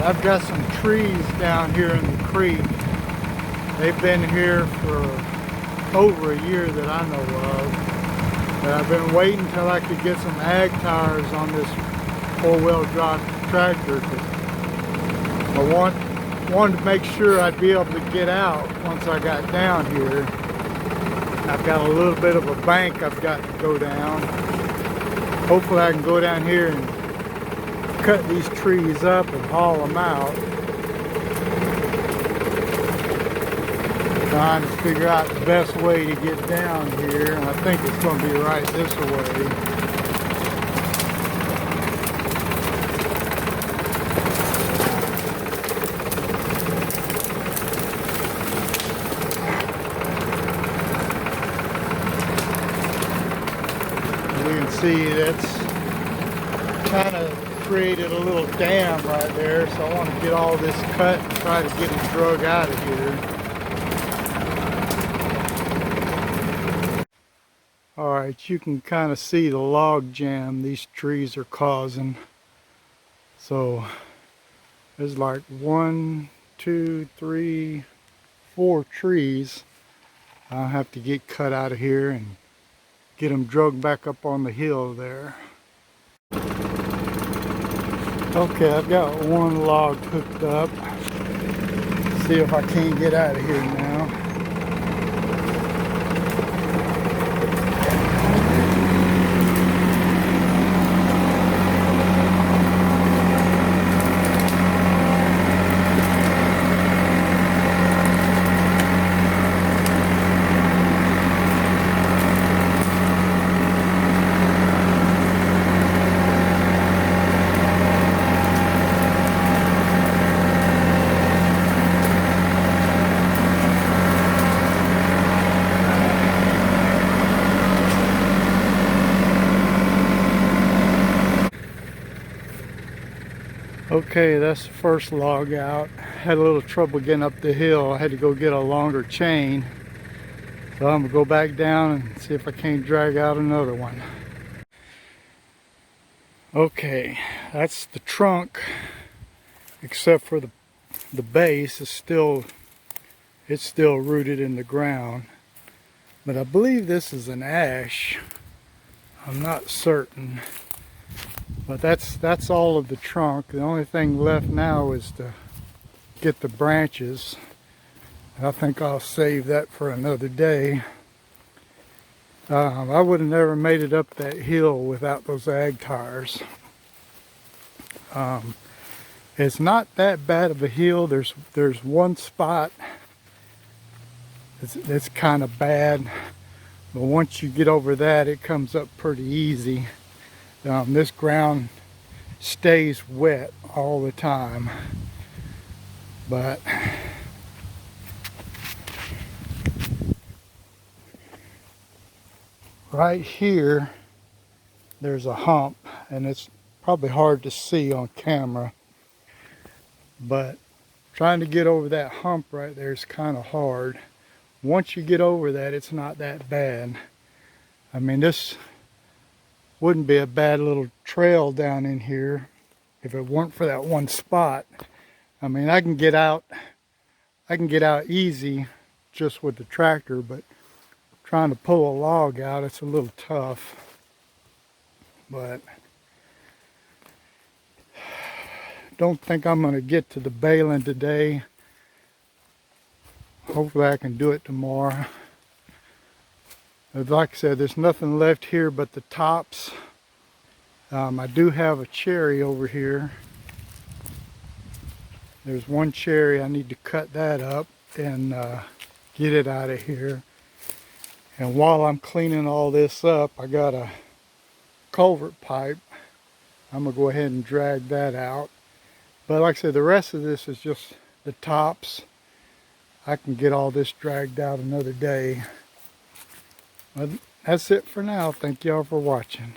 Alright, I've got some trees down here in the creek. They've been here for over a year that I know of. But I've been waiting till I could get some ag tires on this four-wheel drive tractor. I wanted to make sure I'd be able to get out once I got down here. I've got a little bit of a bank I've got to go down. Hopefully I can go down here and cut these trees up and haul them out. Trying to figure out the best way to get down here, and I think it's going to be right this way. See, that's kind of created a little dam right there, so I want to get all this cut and try to get it drug out of here. Alright, you can kind of see the log jam these trees are causing. So there's like 1, 2, 3, 4 trees I'll have to get cut out of here and get them drugged back up on the hill there. Okay, I've got one log hooked up. See if I can't get out of here now. Okay, that's the first log out. Had a little trouble getting up the hill. I had to go get a longer chain. So I'm gonna go back down and see if I can't drag out another one. Okay, that's the trunk, except for the base is still rooted in the ground. But I believe this is an ash. I'm not certain. But that's all of the trunk. The only thing left now is to get the branches. I think I'll save that for another day. I would have never made it up that hill without those ag tires. It's not that bad of a hill. There's one spot that's kind of bad, but once you get over that, it comes up pretty easy. This ground stays wet all the time, but right here there's a hump, and it's probably hard to see on camera, but trying to get over that hump right there is kind of hard. Once you get over that, it's not that bad. I mean, this wouldn't be a bad little trail down in here if it weren't for that one spot. I mean, I can get out easy just with the tractor, but trying to pull a log out, it's a little tough. But don't think I'm going to get to the baling today. Hopefully I can do it tomorrow. Like I said, there's nothing left here but the tops. I do have a cherry over here. There's one cherry. I need to cut that up and get it out of here. And while I'm cleaning all this up, I got a culvert pipe. I'm going to go ahead and drag that out. But like I said, the rest of this is just the tops. I can get all this dragged out another day. But that's it for now. Thank y'all for watching.